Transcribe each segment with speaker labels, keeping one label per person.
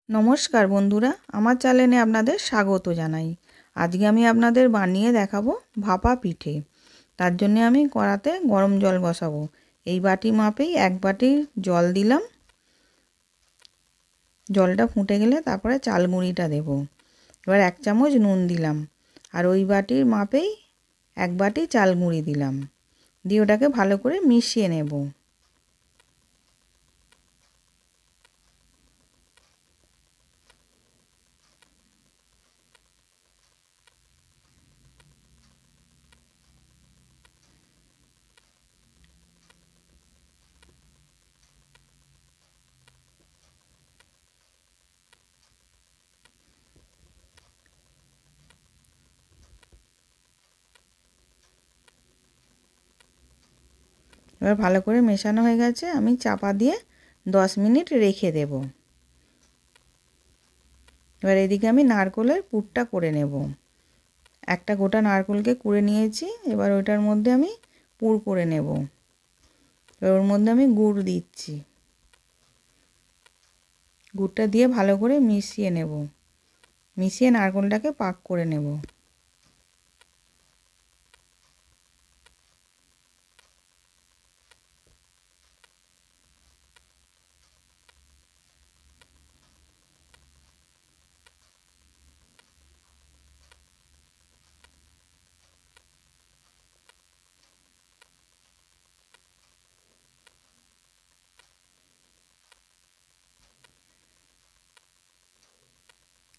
Speaker 1: নমস্কার বন্ধুরা, আমার চ্যানেলে আপনাদের স্বাগত জানাই। আজকে আমি আপনাদের বানিয়ে দেখাবো ভাপা পিঠে। তার জন্য আমি কড়াতে গরম জল বসাবো। এই বাটি মাপেই 1 বাটি জল দিলাম। জলটা ফুটে গেলে তারপরে চাল গুঁড়িটা দেব। এবার 1 চামচ নুন দিলাম, আর ওই বাটির মাপেই 1 বাটি চাল গুঁড়ি দিলাম। দিয়ে ওটাকে ভালো করে মিশিয়ে নেব। এবার ভালো করে মেশানো হয়ে গেছে, আমি চাপা দিয়ে 10 মিনিট রেখে দেব। এবার এদিকে আমি নারকেলের পুরটা করে নেব। একটা গোটা নারকেলকে কুড়ে নিয়েছি, এবার ওইটার মধ্যে আমি পুর করে নেব। এবার ওর মধ্যে আমি গুড় দিচ্ছি। গুড়টা দিয়ে ভালো করে মিশিয়ে নেব। মিশিয়ে নারকেলটাকে পাক করে নেব।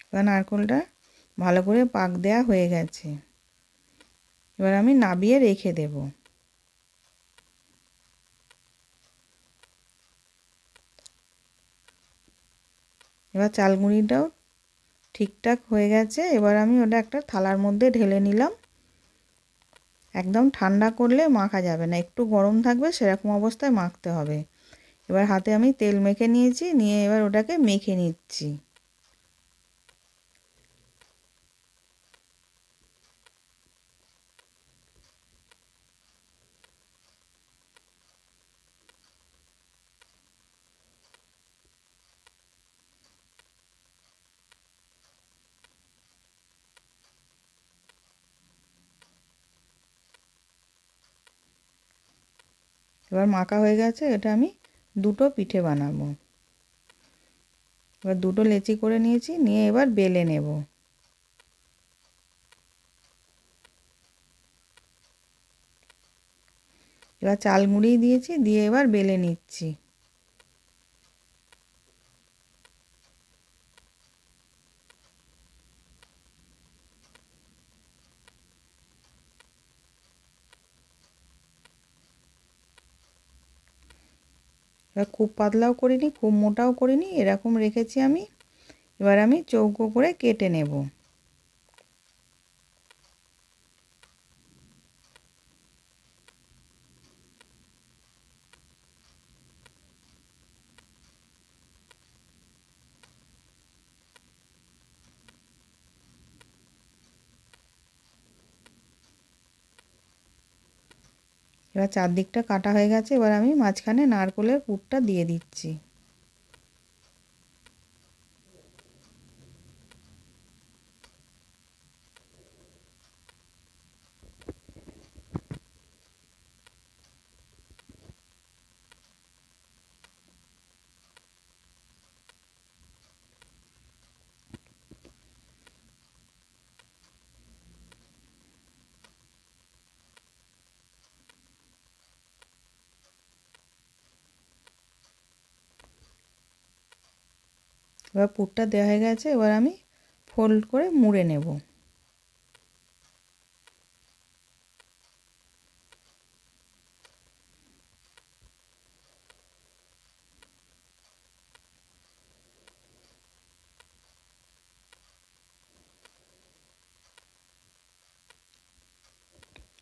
Speaker 1: এবার নারকেলটা ভালো করে পাক দেয়া হয়ে গেছে। এবার আমি নাবিয়ে রেখে দেব। এবার চালগুঁড়িটাও ঠিকঠাক হয়ে গেছে। এবার আমি ওটা একটা থালার মধ্যে ঢেলে নিলাম। একদম ঠান্ডা করলে মাখা যাবে না, একটু গরম থাকবে, সেরকম অবস্থায় মাখতে হবে। এবার হাতে আমি তেল মেখে নিয়েছি, নিয়ে এবার ওটাকে মেখে নিচ্ছি। এবার মাখা হয়ে গেছে, এটা আমি দুটো পিঠে বানাবো। এবার দুটো লেচি করে নিয়েছি, নিয়ে এবার বেলে নেব। এবার চাল গুঁড়ি দিয়েছি, দিয়ে এবার বেলে নিচ্ছি। এবার খুব পাতলাও করিনি, খুব মোটাও করিনি, এরকম রেখেছি আমি। এবার আমি চৌকো করে কেটে নেব। এবার চারদিকটা কাটা হয়ে গেছে, এবার আমি মাঝখানে নারকেলের পুরটা দিয়ে দিচ্ছি। এবার পুরটা দেওয়া হয়ে গেছে, এবার আমি ফোল্ড করে মুড়ে নেব।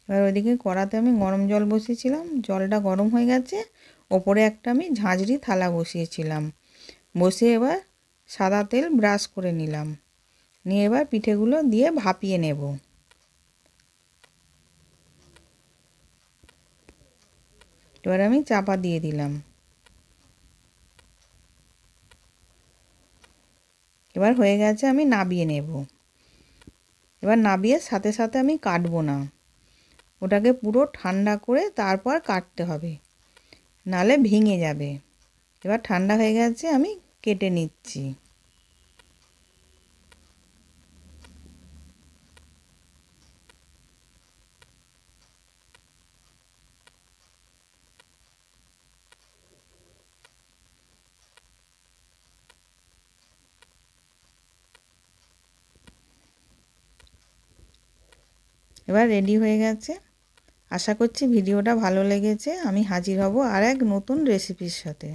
Speaker 1: এবার ওইদিকে কড়াতে আমি গরম জল বসিয়েছিলাম, জলটা গরম হয়ে গেছে। ওপরে একটা আমি ঝাঁঝরি থালা বসিয়েছিলাম। বসিয়ে এবার সাদা তেল ব্রাশ করে নিলাম। নিয়ে এবার পিঠেগুলো দিয়ে ভাপিয়ে নেব। এবার আমি চাপা দিয়ে দিলাম। এবার হয়ে গেছে, আমি নাবিয়ে নেব। এবার নাবিয়ে সাথে সাথে আমি কাটবো না, ওটাকে পুরো ঠান্ডা করে তারপর কাটতে হবে, নালে ভেঙে যাবে। এবার ঠান্ডা হয়ে গেছে, আমি কেটে নিচ্ছি। এবার রেডি হয়ে গেছে। আশা করছি ভিডিওটা ভালো লেগেছে। আমি হাজির হব আর এক নতুন রেসিপির সাথে।